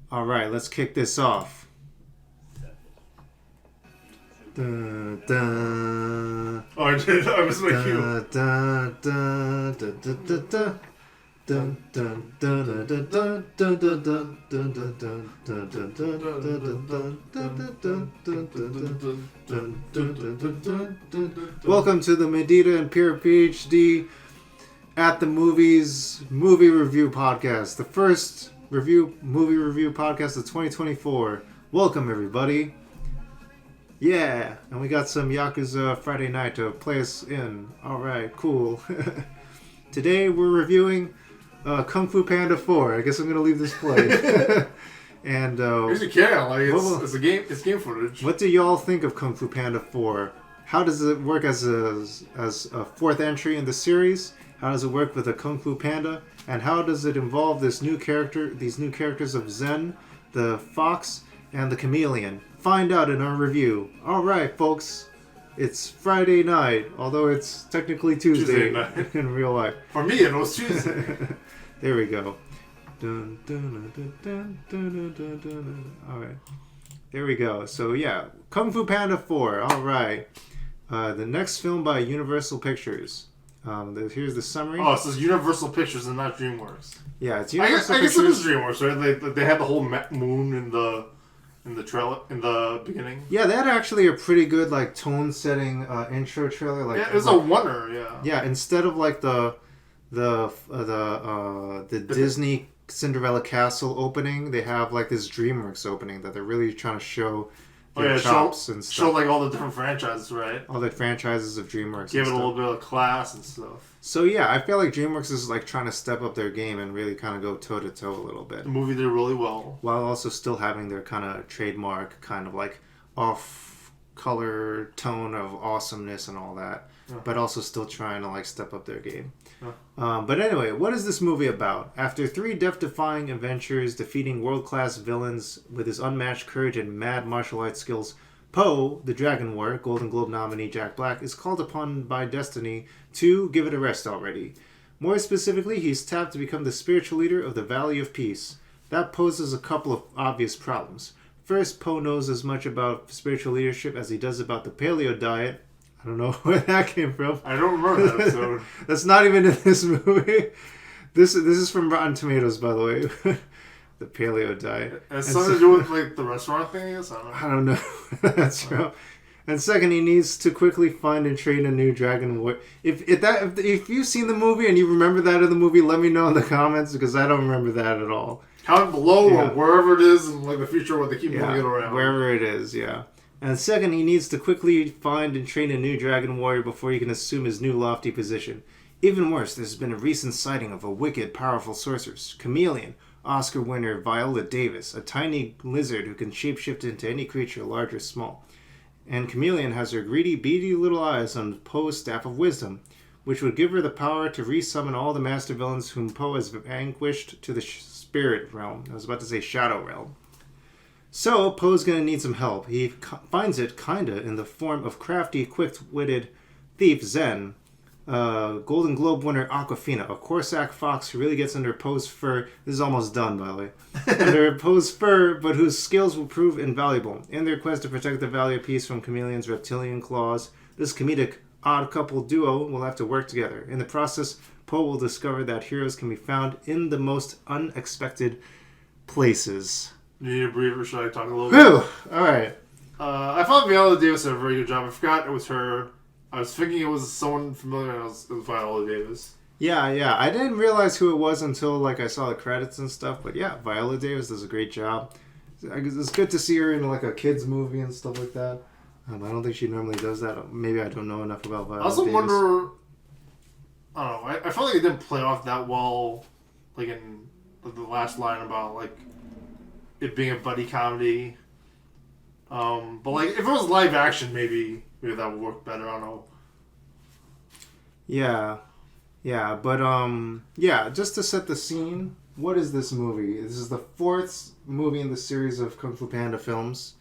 All right, let's kick this off. Dun, dun, Oh, I did. I was my cue. dun, dun, dun, dun, dun, dun. Dun, dun, dun, dun, dun, dun, dun, dun, dun, dun, dun, dun, dun, dun, dun, dun. Welcome to the Mudita and PRpHD at the movies movie review podcast, the first movie review podcast of 2024. Welcome everybody. Yeah, and we got some Yakuza Friday night to play us in. All right, cool. Today we're reviewing Kung Fu Panda 4. I guess I'm gonna leave this play. And Yes, you can. Like it's a game. It's game footage. what do y'all think of Kung Fu Panda 4? How does it work as a fourth entry in the series? How does it work with a Kung Fu Panda? And how does it involve these new characters of Zhen, the fox, and the chameleon? Find out in our review. All right, folks. It's Friday night, although it's technically Tuesday night. in real life. For me, it was Tuesday. There we go. Dun, dun, dun, dun, dun, dun, dun, dun. All right. There we go. So, yeah. Kung Fu Panda 4. All right. The next film by Universal Pictures. Here's the summary. Oh, it says Universal Pictures and not DreamWorks. Yeah, it's I Universal guess it Pictures. is DreamWorks, right? They had the whole moon in the trailer in the beginning. Yeah, they had actually a pretty good like tone-setting intro trailer. Like, Yeah, it was a wonder. Yeah. Yeah, instead of like the Disney Cinderella Castle opening, they have like this DreamWorks opening that they're really trying to show their chops and stuff. Show like all the different franchises, right? All the franchises of DreamWorks. Give it and a stuff. little bit of class and stuff. So yeah, I feel like DreamWorks is like trying to step up their game and really kind of go toe to toe a little bit, The movie did really well. while also still having their kind of trademark kind of like off color tone of awesomeness and all that, but also still trying to like step up their game. But anyway, what is this movie about? After 3 death-defying adventures defeating world-class villains with his unmatched courage and mad martial arts skills, Po, the Dragon Warrior, Golden Globe nominee Jack Black, is called upon by destiny to give it a rest already. More specifically, he's tapped to become the spiritual leader of the Valley of Peace. That poses a couple of obvious problems. First, Po knows as much about spiritual leadership as he does about the paleo diet. I don't know where that came from. I don't remember that episode. That's not even in this movie. This is from Rotten Tomatoes, by the way. The paleo diet. It has something to do with like the restaurant thing, I guess? I don't know. That's true. And second, he needs to quickly find and train a new dragon warrior. If you've seen the movie and you remember that in the movie, let me know in the comments because I don't remember that at all. Comment below or wherever it is in like the future where they keep moving it around. Wherever it is, yeah. And second, he needs to quickly find and train a new dragon warrior before he can assume his new lofty position. Even worse, there's been a recent sighting of a wicked, powerful sorceress, Chameleon, Oscar winner Viola Davis, a tiny lizard who can shapeshift into any creature, large or small. And Chameleon has her greedy, beady little eyes on Poe's Staff of Wisdom, which would give her the power to resummon all the master villains whom Poe has vanquished to the spirit realm. I was about to say shadow realm. So, Poe's gonna need some help. He finds it, kinda, in the form of crafty, quick-witted thief Zhen, Golden Globe winner Awkwafina, a Corsac fox who really gets under Poe's fur. This is almost done, by the way. Under Poe's fur, but whose skills will prove invaluable. In their quest to protect the Valley of Peace from Chameleon's reptilian claws, this comedic, odd couple duo will have to work together. In the process, Poe will discover that heroes can be found in the most unexpected places. You need a breather, should I talk a little bit? Whew! Alright. I thought Viola Davis did a very good job. I forgot it was her. I was thinking it was someone familiar, and it was Viola Davis. Yeah. I didn't realize who it was until like I saw the credits and stuff. But yeah, Viola Davis does a great job. It's good to see her in like a kids movie and stuff like that. I don't think she normally does that. Maybe I don't know enough about Viola Davis. I also wonder. I don't know. I felt like it didn't play off that well, like in the last line about like it being a buddy comedy. But like if it was live action, maybe that would work better. I don't know. Yeah, but just to set the scene, what is this movie? This is the 4th movie in the series of Kung Fu Panda films.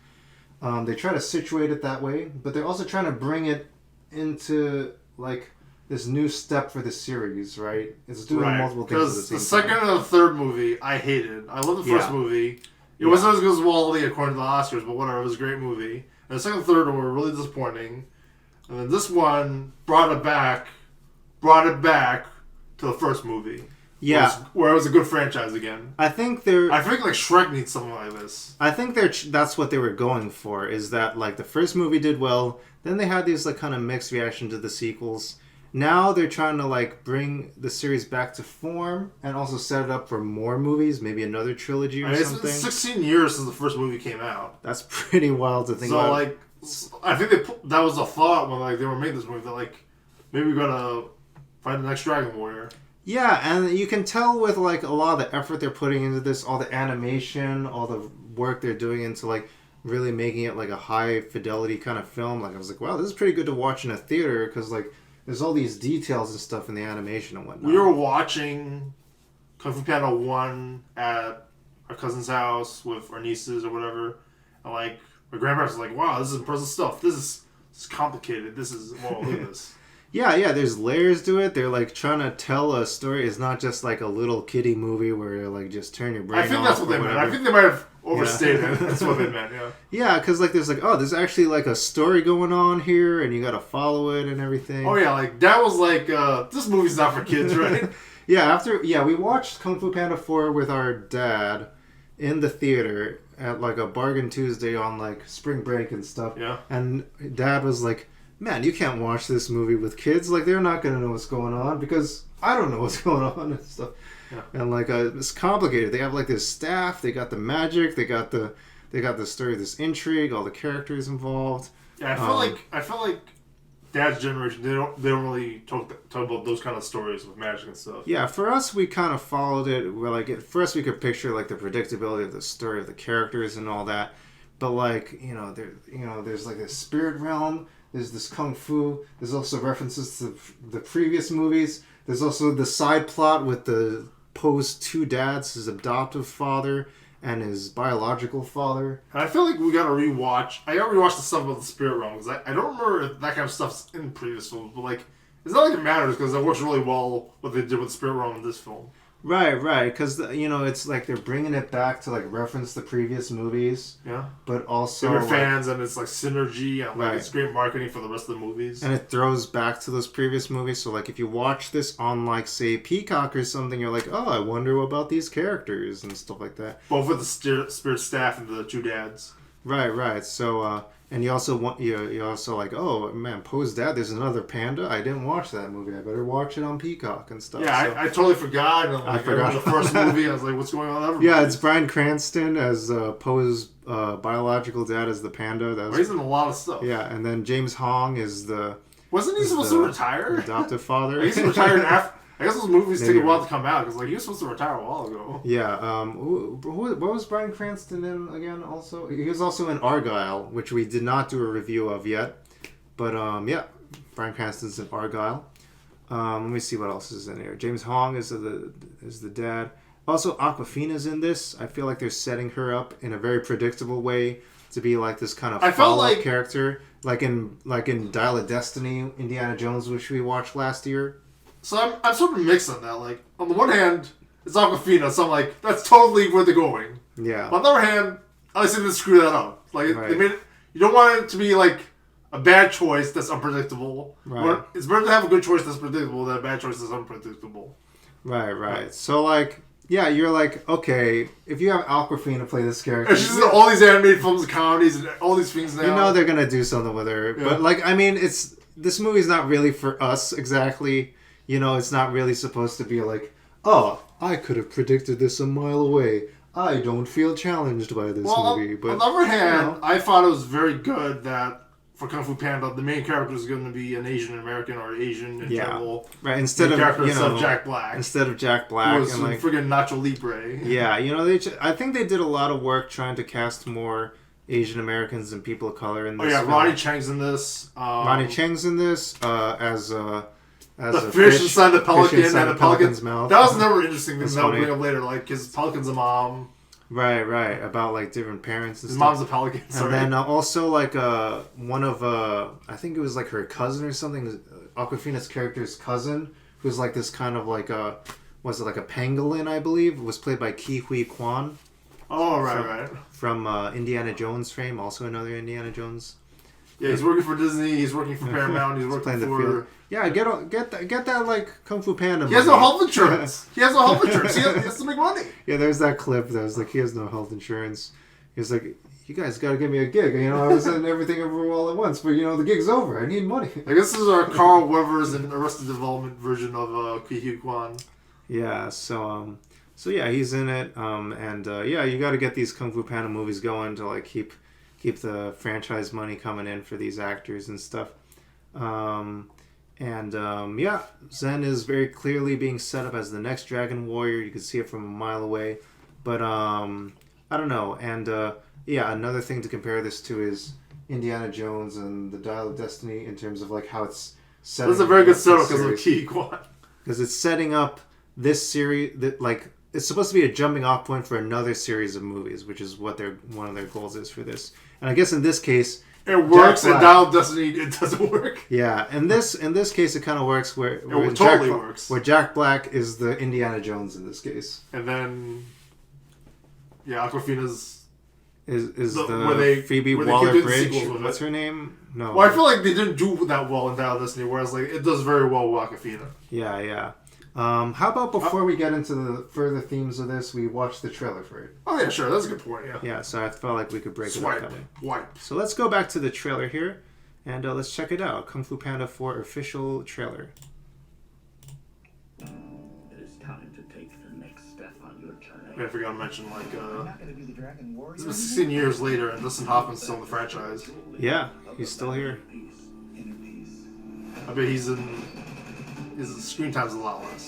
They try to situate it that way, but they're also trying to bring it into like this new step for the series, right? It's doing multiple things at the same time. Because the second and the third movie, I hated. I love the first movie, It wasn't as good as Wall-E according to the Oscars, but whatever. It was a great movie. And the second and third were really disappointing. And then this one brought it back to the first movie. Yeah. Where it was a good franchise again. I think like Shrek needs something like this. I think that's what they were going for, is that like the first movie did well, then they had these like kind of mixed reaction to the sequels. Now they're trying to like bring the series back to form and also set it up for more movies, maybe another trilogy or something. It's been 16 years since the first movie came out. That's pretty wild to think about. So like, I think that was a thought when like they were making this movie, that like maybe we gotta find the next Dragon Warrior. Yeah, and you can tell with like a lot of the effort they're putting into this, all the animation, all the work they're doing into like really making it like a high fidelity kind of film. Like I was like, wow, this is pretty good to watch in a theater, because like there's all these details and stuff in the animation and whatnot. We were watching Kung Fu Panda 1 at our cousin's house with our nieces or whatever, and like my grandparents were like, wow, this is impressive stuff. This is complicated. This is, well, look at this. Yeah, there's layers to it. They're like trying to tell a story. It's not just like a little kiddie movie where they're like just turn your brain off. I think that's what they meant. I think they might have overstated it. That's what they meant, yeah. Yeah, because like there's like, oh, there's actually like a story going on here and you got to follow it and everything. Oh yeah, like that was like, this movie's not for kids, right? we watched Kung Fu Panda 4 with our dad in the theater at like a Bargain Tuesday on like spring break and stuff. Yeah. And Dad was like, man, you can't watch this movie with kids. Like, they're not going to know what's going on because I don't know what's going on and stuff. Yeah. And, like, it's complicated. They have, like, this staff. They got the magic. They got the story, this intrigue, all the characters involved. Yeah, I feel like Dad's generation, they don't really talk about those kind of stories with magic and stuff. Yeah, for us, we kind of followed it. We're like, for us, we could picture, like, the predictability of the story of the characters and all that. But, like, there's, like, this spirit realm. There's this kung fu. There's also references to the previous movies. There's also the side plot with the Poe's two dads, his adoptive father and his biological father. And I feel like we gotta rewatch. I gotta rewatch the stuff about the spirit realm, because I don't remember if that kind of stuff's in previous films, but like it's not like it matters because it works really well what they did with the spirit realm in this film. Right, because it's like they're bringing it back to like reference the previous movies. Yeah, but also they're fans, and it's like synergy, and like it's great marketing for the rest of the movies. And it throws back to those previous movies. So like if you watch this on like say Peacock or something, you're like, oh, I wonder about these characters and stuff like that. Both with the spirit staff and the two dads. Right. So and you also like, oh man, Poe's dad. There's another panda. I didn't watch that movie. I better watch it on Peacock and stuff. Yeah, I totally forgot. And, I forgot the first movie. I was like, what's going on? Yeah, it's Bryan Cranston as Poe's biological dad as the panda. He's in a lot of stuff. Yeah, and then James Hong is the. Wasn't he supposed to retire? Adoptive father. He's retired after. I guess those movies take a while to come out, because like he was supposed to retire a while ago. Yeah. What was Bryan Cranston in again? Also, he was also in Argyle, which we did not do a review of yet. But Bryan Cranston's in Argyle. Let me see what else is in here. James Hong is the dad. Also, Awkwafina's in this. I feel like they're setting her up in a very predictable way to be like this kind of follow-up character, like in Dial of Destiny, Indiana Jones, which we watched last year. So I'm sort of mixed on that. Like, on the one hand, it's Awkwafina, so I'm like, that's totally where they're going. Yeah. But on the other hand, I just didn't screw that up. Like, they made it, you don't want it to be like a bad choice that's unpredictable. Right. It's better to have a good choice that's predictable than a bad choice that's unpredictable. Right. So, like, yeah, you're like, okay, if you have Awkwafina play this character. And she's in all these animated films and comedies and all these things now. You know they're going to do something with her. Yeah. But, like, I mean, this movie's not really for us exactly. You know, it's not really supposed to be like, oh, I could have predicted this a mile away. I don't feel challenged by this movie. But on the other hand, I thought it was very good that for Kung Fu Panda, the main character is going to be an Asian American or Asian in general. Right. Instead of Jack Black. Instead of Jack Black, who was like friggin' Nacho Libre. Yeah, I think they did a lot of work trying to cast more Asian Americans and people of color in this. Oh yeah, Ronnie Chang's in this. Ronnie Chang's in this as the fish inside the pelican and the pelican's mouth. That was another interesting thing that we'll bring up later. Like, his pelican's a mom. Right. About, like, different parents and his stuff. His mom's a pelican, sorry. And then also, like, one of, I think it was, like, her cousin or something. Awkwafina's character's cousin, who's, like, this kind of, like, was it, like, a pangolin, I believe? It was played by Ki Hui Kwan. Oh, right. From Indiana Jones fame, also another Indiana Jones. Yeah, he's working for Disney. He's working for Paramount. He's working for. Yeah, get that like Kung Fu Panda. He has no health insurance. He has no health insurance. He has to make money. Yeah, there's that clip that was like, he has no health insurance. He's like, you guys got to give me a gig. You know, I was in everything everywhere all at once, but you know, the gig's over. I need money. I guess this is our Carl Weathers and Arrested Development version of Ke Huy Quan. Yeah, so yeah, he's in it. Yeah, you got to get these Kung Fu Panda movies going to like keep the franchise money coming in for these actors and stuff. Yeah, Zhen is very clearly being set up as the next Dragon Warrior. You can see it from a mile away. But I don't know. And yeah, another thing to compare this to is Indiana Jones and the Dial of Destiny in terms of like how it's set up. That's a very good setup because of Ke Huy Quan. Because it's setting up this series that like it's supposed to be a jumping off point for another series of movies, which is what one of their goals is for this. And I guess in this case, it works, and Dial of Destiny it doesn't work. Yeah, in this case, it kind of works where it totally works. Where Jack Black is the Indiana Jones in this case, and then Awkwafina's is the Phoebe Waller-Bridge. What's her name? No. Well, I feel like they didn't do that well in Dial of Destiny, whereas like it does very well with Awkwafina. Yeah. How about before we get into the further themes of this, we watch the trailer for it? Oh yeah, sure. That's a good point. Yeah. Yeah. So I felt like we could break it up that way. Wipe. So let's go back to the trailer here, and let's check it out. Kung Fu Panda 4 official trailer. It is time to take the next step on your journey. I forgot to mention like this was 16 years later, and Dustin Hoffman's still in the franchise. Yeah, he's still here. I bet his screen time's a lot less.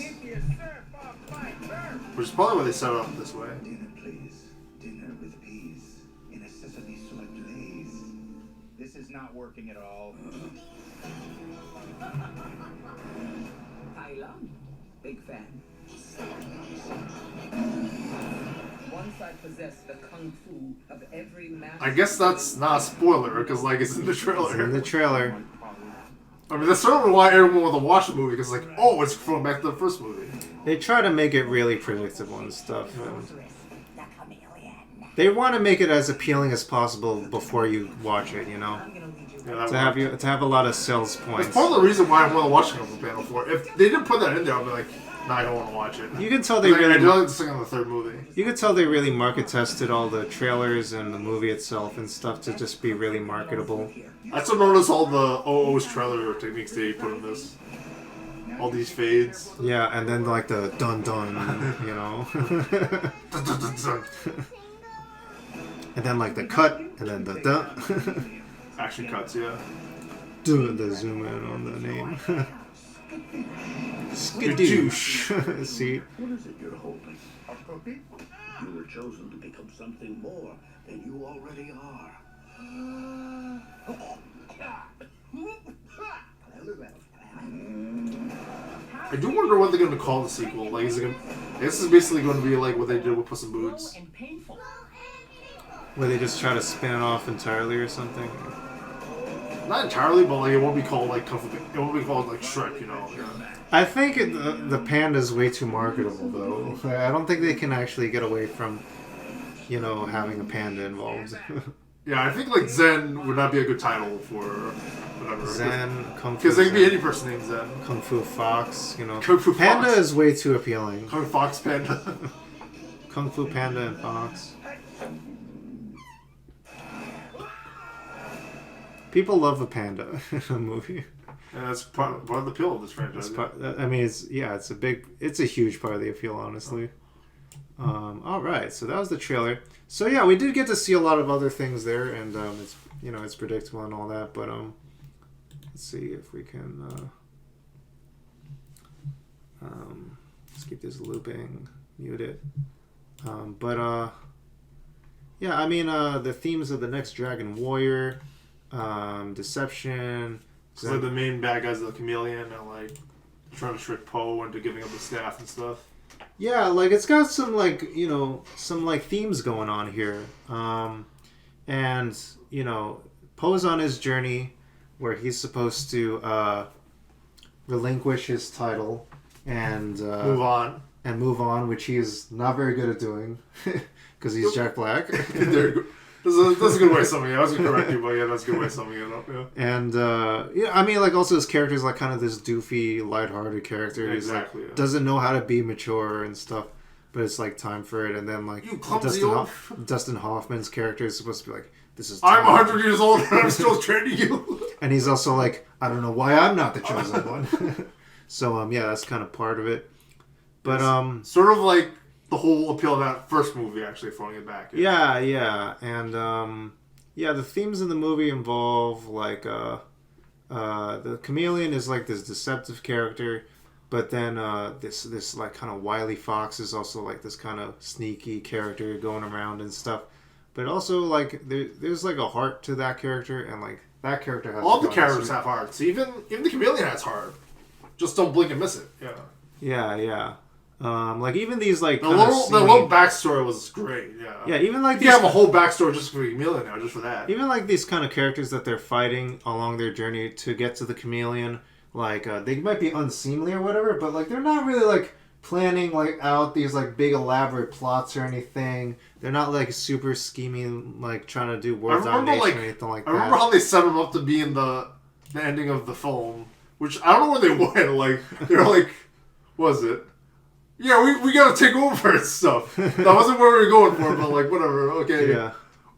Which is probably why they set it up this way. Dinner, please. Dinner with peas. In a sesame soy glaze. This is not working at all. Thailand. Big fan. Once I possess the kung fu of every master. I guess that's not a spoiler because like it's in the trailer. It's in the trailer. I mean, that's certainly why everyone wants to watch the movie, because, like, oh, it's going back to the first movie. They try to make it really predictable and stuff. They want to make it as appealing as possible before you watch it, you know? Yeah, to have a lot of sales points. That's part of the reason why I want to watch Kung Fu Panda 4. If they didn't put that in there, I'd be like, nah, I don't want to watch it. You can tell they I really... like the second and the third movie. You can tell they really market tested all the trailers and the movie itself and stuff to just be really marketable. I still notice all the OO's trailer techniques they put in this. All these fades. Yeah, and then like the dun dun, you know. Dun, dun, dun, dun. And then like the cut, and then the dun. Action cuts, yeah. Do the zoom in on the name. Skadoosh. See? What is it you're holding? A puppy? You were chosen to become something more than you already are. I do wonder what they're going to call the sequel. Like, is it gonna, I guess it's basically going to be like what they did with Puss in Boots. Where they just try to spin it off entirely or something. Not entirely, but like it won't be called like Kung Fu. It won't be called like Shrek, you know. Yeah. I think the panda's way too marketable, though. I don't think they can actually get away from, you know, having a panda involved. Yeah, I think like Zhen would not be a good title for whatever. Zen, Kung Fu. Because they can be any person named Zhen. Kung Fu Fox, you know. Kung Fu Panda Fox. is way too appealing. Kung Fox Panda. Kung Fu Panda and Fox. People love a panda in a movie. And that's part of the appeal of this franchise. I mean, it's a huge part of the appeal, honestly. All right, so that was the trailer. So yeah, we did get to see a lot of other things there, and it's predictable and all that. But let's see if we can. Let's keep this looping. Mute it. Yeah, I mean, the themes of the next Dragon Warrior, deception. So like the main bad guys are the Chameleon and like trying to trick Poe into giving up the staff and stuff. Yeah, like it's got some some themes going on here. And Poe's on his journey where he's supposed to relinquish his title and move on, which he is not very good at doing. because he's Jack Black. There you go. That's a good way of summing it. I was going to correct you, but yeah, that's a good way of summing it up. Yeah. And yeah, I mean, like also his character is like kind of this doofy, lighthearted character. He's Exactly. like doesn't know how to be mature and stuff, but it's like time for it. And then like You clumsy old... Dustin Hoffman's character is supposed to be like, this is. I'm 100 years old and I'm still training you. And he's also like, I don't know why I'm not the chosen one. So yeah, that's kind of part of it. But sort of like the whole appeal of that first movie, actually, throwing it back. Yeah, and yeah, the themes in the movie involve like the Chameleon is like this deceptive character, but then this like kind of wily fox is also like this kind of sneaky character going around and stuff. But also like there's like a heart to that character, and like that character has all the characters have hearts. Even the Chameleon has heart. Just don't blink and miss it. Yeah. Like even these like the little backstory was great. Yeah, even like you have a whole backstory just for the Chameleon now, just for that. Even like these kind of characters that they're fighting along their journey to get to the Chameleon, like they might be unseemly or whatever, but like they're not really like planning like out these like big elaborate plots or anything. They're not like super scheming, like trying to do world domination or anything like that. I remember how they set him up to be in the ending of the film, which I don't know where they went. Like they're like, what was it? Yeah, we gotta take over and stuff. That wasn't where we were going for, but like whatever. Okay. Yeah.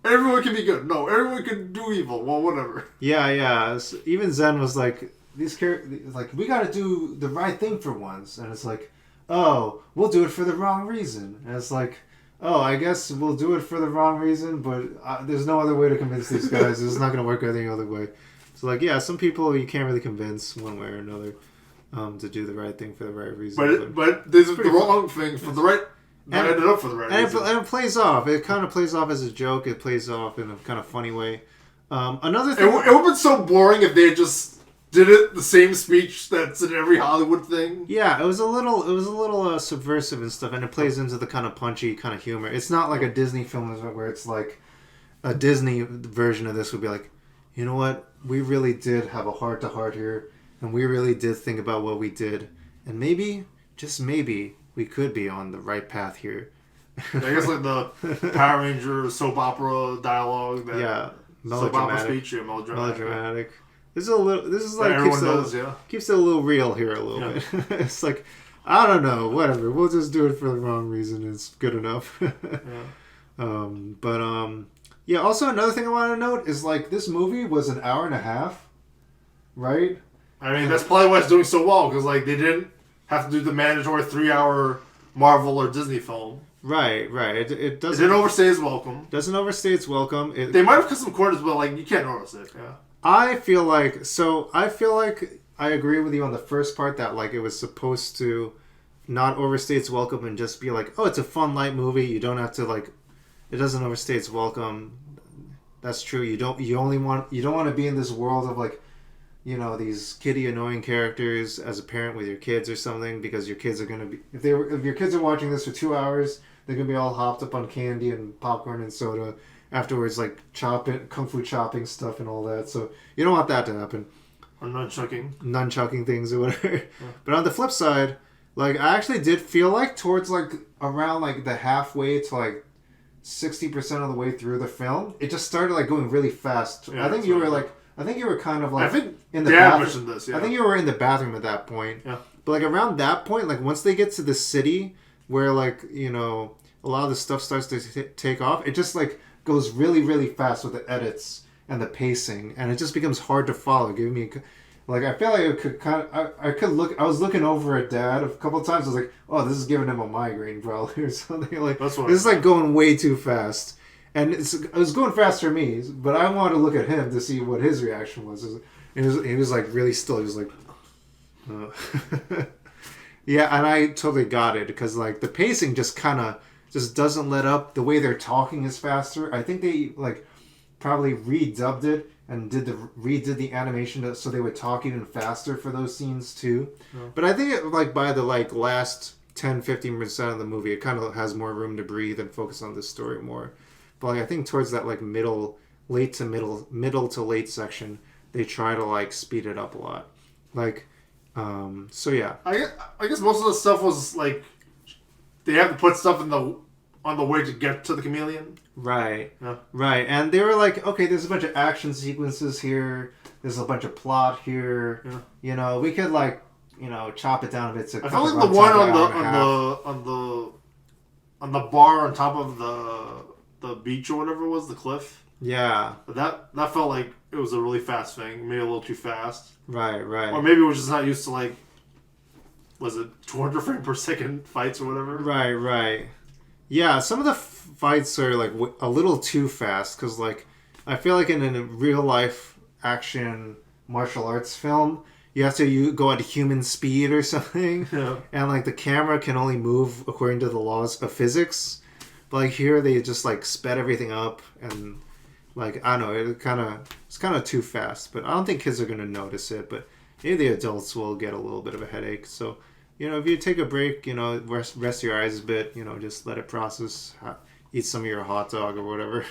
Everyone can be good. No, everyone can do evil. Well, whatever. Yeah. So even Zhen was like, these characters, like we gotta do the right thing for once, and it's like, oh, we'll do it for the wrong reason, and it's like, oh, I guess we'll do it for the wrong reason, but there's no other way to convince these guys. It's not gonna work any other way. So like, yeah, some people you can't really convince one way or another. To do the right thing for the right reason. But this is the wrong thing for the right... And ended up for the right reason. And it plays off. It kind of plays off as a joke. It plays off in a kind of funny way. Another thing... It would have been so boring if they just did it the same speech that's in every Hollywood thing. Yeah, it was a little subversive and stuff, and it plays into the kind of punchy kind of humor. It's not like a Disney film where it's like a Disney version of this would be like, you know what? We really did have a heart-to-heart here. And we really did think about what we did. And maybe, just maybe, we could be on the right path here. I guess like the Power Ranger soap opera dialogue. Melodramatic. Soap opera speech, melodramatic. This is like keeps it a little real here a little bit. It's like, I don't know, whatever. We'll just do it for the wrong reason. It's good enough. Yeah, also another thing I want to note is like this movie was an hour and a half, right? I mean, that's probably why it's doing so well, because like they didn't have to do the mandatory 3-hour Marvel or Disney film. Right. It doesn't. It didn't overstay its welcome. Doesn't overstay its welcome. They might have cut some corners, but like you can't notice it. Yeah. I feel like I agree with you on the first part that like it was supposed to not overstay its welcome and just be like, oh, it's a fun light movie. You don't have to like. It doesn't overstay its welcome. That's true. You don't want to be in this world of like, you know, these kiddie annoying characters as a parent with your kids or something, because your kids are going to be if your kids are watching this for 2 hours, they're going to be all hopped up on candy and popcorn and soda afterwards, like kung fu chopping stuff and all that. So you don't want that to happen. Or nunchucking things or whatever. Yeah. But on the flip side, like I actually did feel like towards like around like the halfway to like 60% of the way through the film, it just started like going really fast. Yeah, I think you were kind of like in the bathroom. This, yeah. I think you were in the bathroom at that point. Yeah. But like around that point, like once they get to the city where like, you know, a lot of the stuff starts to take off, it just like goes really, really fast with the edits and the pacing, and it just becomes hard to follow. Giving me like I feel like it could kind of I was looking over at Dad a couple of times. I was like, oh, this is giving him a migraine probably or something. Like this is like going way too fast. And it was going fast for me, but I wanted to look at him to see what his reaction was. He was like really still. He was like, yeah, and I totally got it because like the pacing just kind of just doesn't let up. The way they're talking is faster. I think they like probably redubbed it and redid the animation so they would talk even faster for those scenes too. Yeah. But I think like by the like last 10-15% of the movie, it kind of has more room to breathe and focus on the story more. But like, I think towards that like middle to late section, they try to like speed it up a lot. Like, so yeah. I guess most of the stuff was like they have to put stuff in the on the way to get to the chameleon. Right. Yeah. Right. And they were like, okay, there's a bunch of action sequences here. There's a bunch of plot here. Yeah. You know, we could like, you know, chop it down a bit. To I felt like the runtime one an hour and a half. on the bar on top of the beach or whatever it was, the cliff. Yeah. That felt like it was a really fast thing. Maybe a little too fast. Right. Right. Or maybe we're just not used to like, was it 200 frame per second fights or whatever? Right. Right. Yeah. Some of the fights are like a little too fast because like I feel like in a real life action martial arts film you have to go at human speed or something. Yeah. And like the camera can only move according to the laws of physics, but like here they just like sped everything up and like I don't know, it's kind of too fast. But I don't think kids are gonna notice it, but maybe the adults will get a little bit of a headache. So you know, if you take a break, you know, rest your eyes a bit, you know, just let it process, eat some of your hot dog or whatever.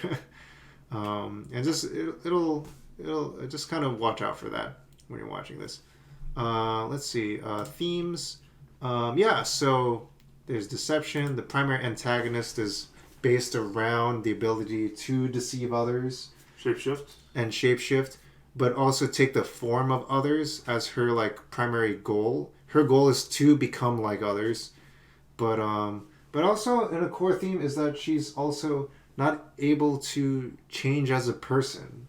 And just it'll just kind of watch out for that when you're watching this. Let's see, themes. Yeah, so there's deception. The primary antagonist is based around the ability to deceive others, Shapeshift, but also take the form of others as her like primary goal. Her goal is to become like others, but also in a core theme is that she's also not able to change as a person.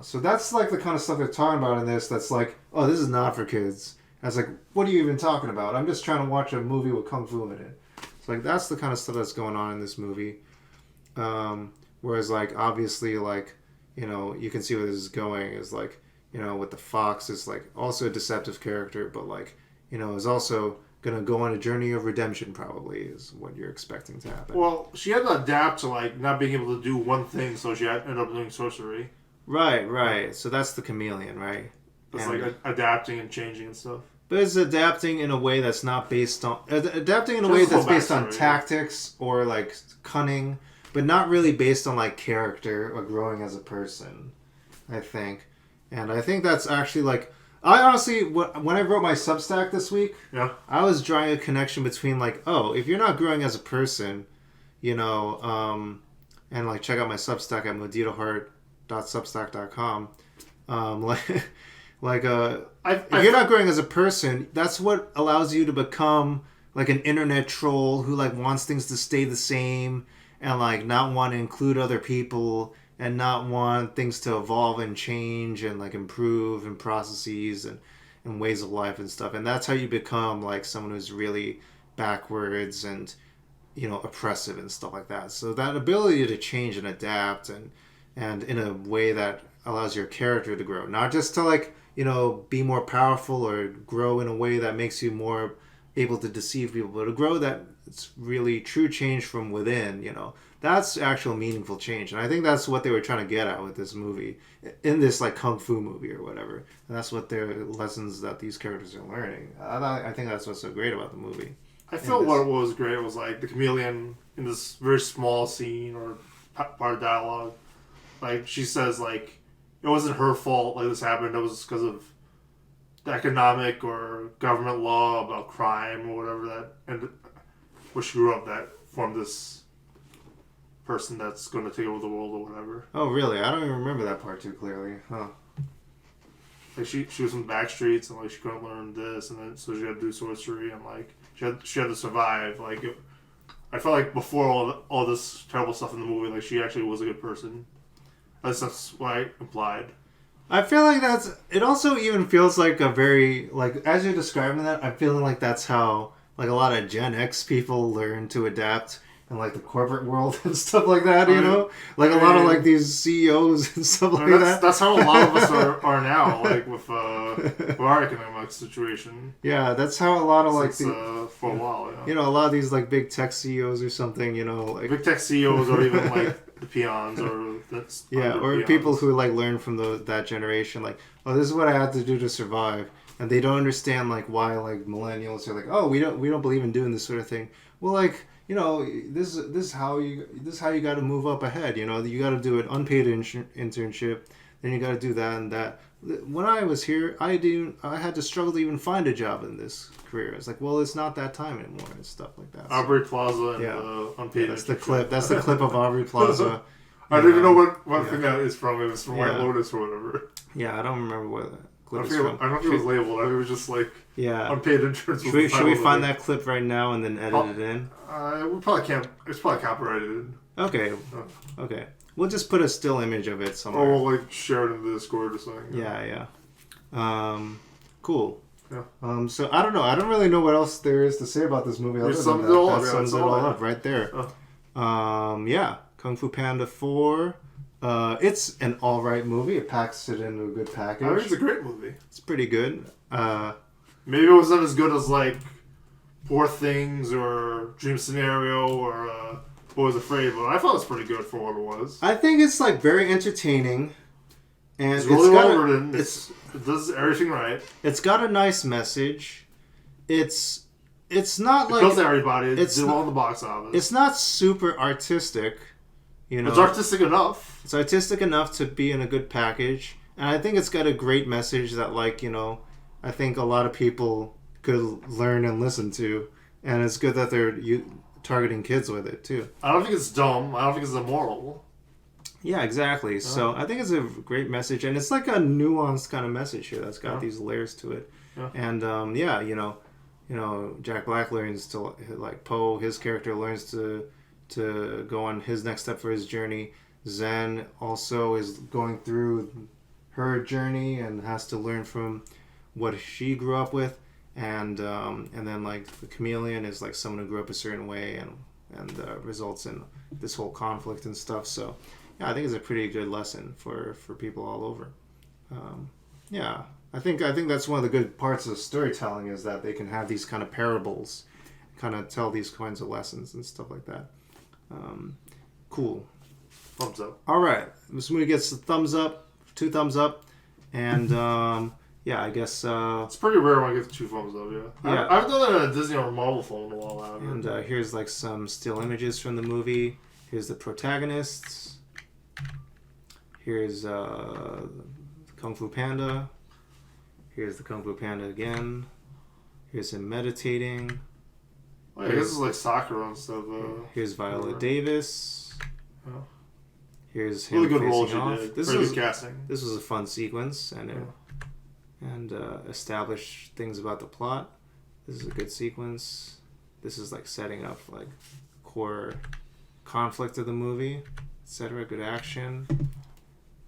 So that's like the kind of stuff they're talking about in this. That's like, oh, this is not for kids. I was like, what are you even talking about? I'm just trying to watch a movie with kung fu in it. So like that's the kind of stuff that's going on in this movie. Whereas like obviously like, you know, you can see where this is going is like, you know, with the fox is like also a deceptive character, but like, you know, is also gonna go on a journey of redemption probably is what you're expecting to happen. Well, she had to adapt to like not being able to do one thing, so she ended up doing sorcery. Right. So that's the chameleon, right? It's like adapting and changing and stuff. But it's adapting in a way that's not based on adapting in a way that's based on tactics or like cunning, but not really based on like character or growing as a person, I think. And I think that's actually like I honestly when I wrote my Substack this week, yeah, I was drawing a connection between like, oh, if you're not growing as a person, you know, and like check out my Substack at moditaheart.substack.com. If you're not growing as a person, that's what allows you to become like an internet troll who like wants things to stay the same and like not want to include other people and not want things to evolve and change and like improve and processes and ways of life and stuff. And that's how you become like someone who's really backwards and, you know, oppressive and stuff like that. So that ability to change and adapt and in a way that allows your character to grow, not just to like, you know, be more powerful or grow in a way that makes you more able to deceive people, but to grow that it's really true change from within, you know, that's actual meaningful change. And I think that's what they were trying to get at with this movie, in this like kung fu movie or whatever. And that's what their lessons that these characters are learning. I think that's what's so great about the movie. I felt what was great was like the chameleon in this very small scene or part of dialogue. Like she says like, it wasn't her fault like this happened. It was because of the economic or government law about crime or whatever that, and where she grew up that formed this person that's going to take over the world or whatever. Oh, really? I don't even remember that part too clearly. Huh. Like she was in the back streets and like she couldn't learn this, and then so she had to do sorcery and like she had to survive. Like I felt like before all this terrible stuff in the movie, like she actually was a good person. At least that's what I implied. I feel like it also even feels like a very, like, as you're describing that, I'm feeling like that's how, like, a lot of Gen X people learn to adapt in, like, the corporate world and stuff like that, you know? Like, a lot of, like, these CEOs and stuff like that. That's how a lot of us are now, like, with our economic situation. Yeah, that's how a lot of, like, for a while, yeah. You know, a lot of these, like, big tech CEOs or something, you know, like... Big tech CEOs or even, like... the peons or or people who like learn from that generation, like, oh, this is what I had to do to survive, and they don't understand like why like millennials are like, oh, we don't believe in doing this sort of thing. Well, like, you know, this is how you got to move up ahead. You know, you got to do an unpaid internship, then you got to do that and that. when I was here, I had to struggle to even find a job in this career. It's like, well, it's not that time anymore and stuff like that. So, Aubrey Plaza and unpaid. that's the clip. That's the clip of Aubrey Plaza. I don't even know what thing that is from. It was from White Lotus or whatever. Yeah, I don't remember what the clip is I from. don't know if it was labeled. I think it was just like unpaid interns. Should we find that clip right now and then edit it in? We probably can't. It's probably copyrighted. Okay. We'll just put a still image of it somewhere. Or we'll like share it in the Discord or something. Yeah. Cool. Yeah. So I don't know. I don't really know what else there is to say about this movie. That sums it all up. That sums it all up right there. Kung Fu Panda 4. It's an alright movie. It packs it into a good package. I think it's a great movie. It's pretty good. Maybe it wasn't as good as like Poor Things or Dream Scenario or Boy Was Afraid, but I thought it was pretty good for what it was. I think it's like very entertaining. And it's really well written. It does everything right. It's got a nice message. It's not like... It kills everybody. It did well in the box office. It's not super artistic. You know, it's artistic enough. It's artistic enough to be in a good package. And I think it's got a great message that, like, you know, I think a lot of people could learn and listen to. And it's good that they're targeting kids with it, too. I don't think it's dumb. I don't think it's immoral. Yeah, exactly. So I think it's a great message. And it's like a nuanced kind of message here that's got these layers to it. Yeah. And, you know, Jack Black learns to, like, Poe, his character learns to go on his next step for his journey. Zhen also is going through her journey and has to learn from what she grew up with. And then, like, the Chameleon is, like, someone who grew up a certain way and results in this whole conflict and stuff. So, yeah, I think it's a pretty good lesson for people all over. I think that's one of the good parts of storytelling is that they can have these kind of parables, kind of tell these kinds of lessons and stuff like that. Cool. Thumbs up. All right. This movie gets a thumbs up, 2 thumbs up, and I guess... it's pretty rare when I get 2 thumbs up, yeah. I haven't done that in a Disney or Marvel film in a while. And here's like some still images from the movie. Here's the protagonists. Here's Kung Fu Panda. Here's the Kung Fu Panda again. Here's him meditating. I guess it's like soccer and stuff. Here's Viola Davis. Yeah. Here's him really good facing role she off. did. This was casting. This was a fun sequence and established things about the plot. This is a good sequence. This is like setting up like core conflict of the movie, etc. Good action.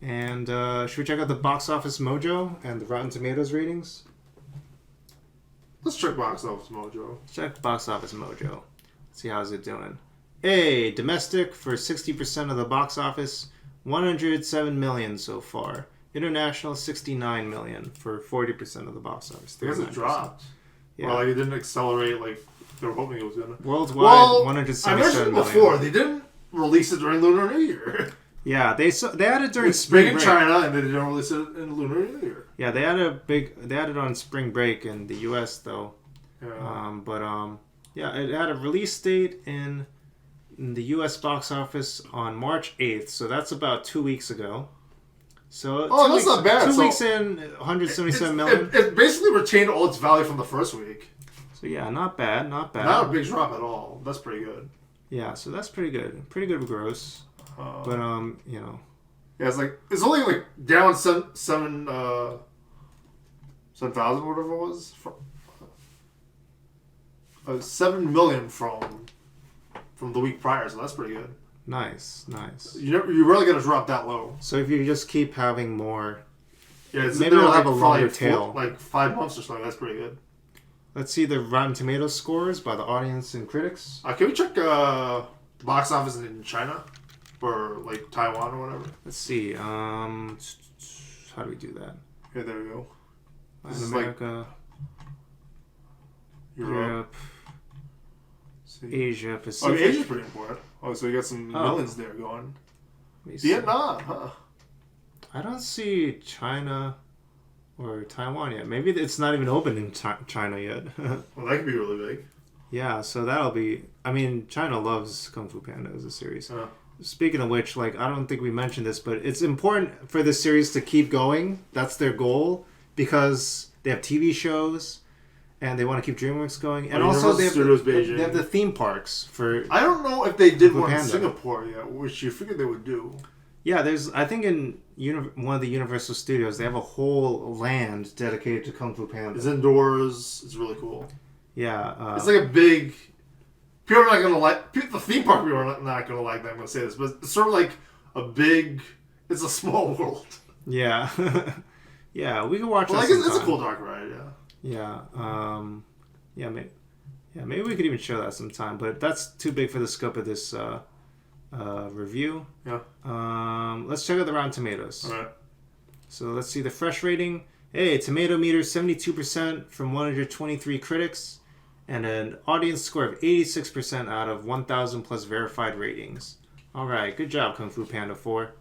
And should we check out the box office mojo and the Rotten Tomatoes ratings? Let's check box office mojo. Check box office mojo. See how's it doing. Hey, domestic for 60% of the box office, 107 million so far. International, 69 million for 40% of the box office. I guess it dropped. Yeah. Well, like it didn't accelerate like they were hoping it was gonna. Worldwide, 177 million. I mentioned before, they didn't release it during Lunar New Year. Yeah, they had it during it's spring big in break. China, and they didn't release it in Lunar New Year. Yeah, they had it on spring break in the U.S. though. Yeah. It had a release date in the U.S. box office on March 8th, so that's about 2 weeks ago. So that's not bad. 2 weeks in, 177 million. It basically retained all its value from the first week. So yeah, not bad. Not a big drop at all. That's pretty good. Yeah, so that's pretty good. Pretty good gross. But yeah, it's only like down 7,000 whatever it was. 7 million from the week prior, so that's pretty good. Nice. You rarely get a drop that low. So if you just keep having more, maybe it'll have a longer tail. Like 5 months or something. That's pretty good. Let's see the Rotten Tomatoes scores by the audience and critics. Can we check the box office in China? Or like Taiwan or whatever. Let's see. How do we do that? Yeah, there we go. This is America, Europe, Asia, Pacific. Asia's pretty important. So you got some millions there going. Vietnam, huh? I don't see China or Taiwan yet. Maybe it's not even open in China yet. Well, that could be really big. Yeah, so that'll be... I mean, China loves Kung Fu Panda as a series. speaking of which, like, I don't think we mentioned this, but it's important for this series to keep going. That's their goal because they have TV shows and they want to keep DreamWorks going. And also they have, they have the theme parks for... I don't know if they did Kung Fu one in Panda. Singapore yet, which you figured they would do. Yeah, there's... I think in one of the Universal Studios, they have a whole land dedicated to Kung Fu Panda. It's indoors. It's really cool. Yeah. It's like a big... People are not going to like... The theme park people are not going to like that. I'm going to say this. But it's sort of like a big... It's a small world. Yeah. Yeah, we can watch that Like, it's a cool dark ride, yeah. Yeah. Maybe we could even show that sometime, but that's too big for the scope of this review. Yeah. Let's check out the Rotten Tomatoes. All right. So let's see the fresh rating. Hey, tomato meter 72% from 123 critics, and an audience score of 86% out of 1,000 plus verified ratings. All right, good job, Kung Fu Panda 4.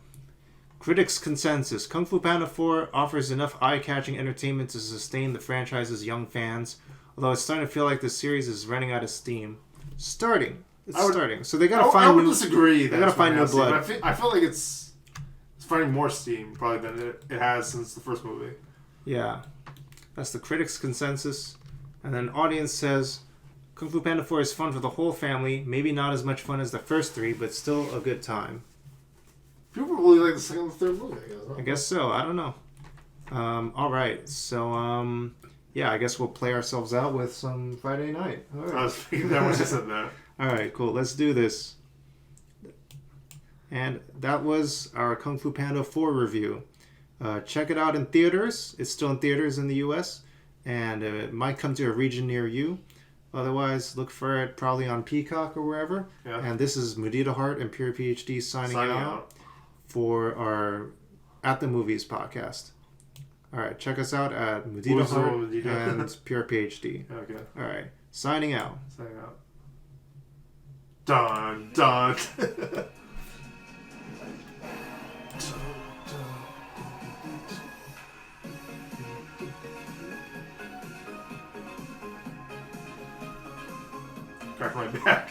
Critics' consensus: Kung Fu Panda 4 offers enough eye-catching entertainment to sustain the franchise's young fans, although it's starting to feel like the series is running out of steam. Starting. So they gotta find I would new... disagree. They gotta find new blood. I feel like it's finding more steam probably than it has since the first movie. Yeah. That's the critics' consensus. And then audience says, Kung Fu Panda 4 is fun for the whole family. Maybe not as much fun as the first three, but still a good time. People really like the second and third movie, I guess. Huh? I guess so. I don't know. All right. So, yeah, I guess we'll play ourselves out with some Friday night. All right. I was thinking that when she said that. All right, cool. Let's do this. And that was our Kung Fu Panda 4 review. Check it out in theaters. It's still in theaters in the U.S. And it might come to a region near you. Otherwise, look for it probably on Peacock or wherever. Yeah. And this is Mudita and PRpHD signing out for our At the Movies podcast. All right, check us out at Mudita and PRpHD. Okay. All right, signing out. Signing out. Dun, dun. Crack my back.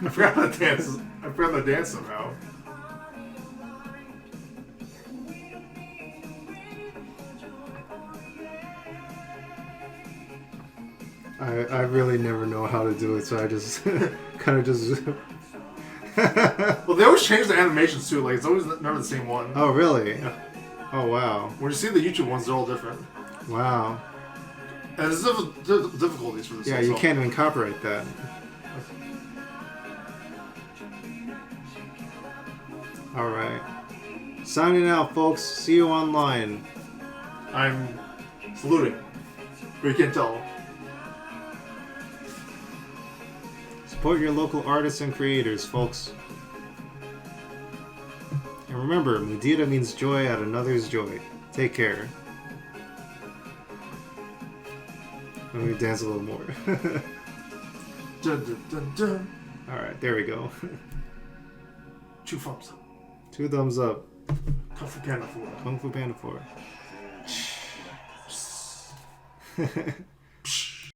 I forgot the dance. I forgot the dance somehow. I really never know how to do it, so I just kind of just... Well, they always change the animations too. Like, it's always never the same one. Oh, really? Yeah. Oh, wow. When you see the YouTube ones, they're all different. Wow. And there's difficulties for this. Yeah, you can't even copyright that. All right. Signing out, folks. See you online. I'm saluting. But you can't tell. Support your local artists and creators, folks. And remember, Mudita means joy at another's joy. Take care. Let me dance a little more. Dun, dun, dun, dun. Alright, there we go. 2 thumbs up. 2 thumbs up. Kung Fu Panda 4. Kung Fu Panda 4.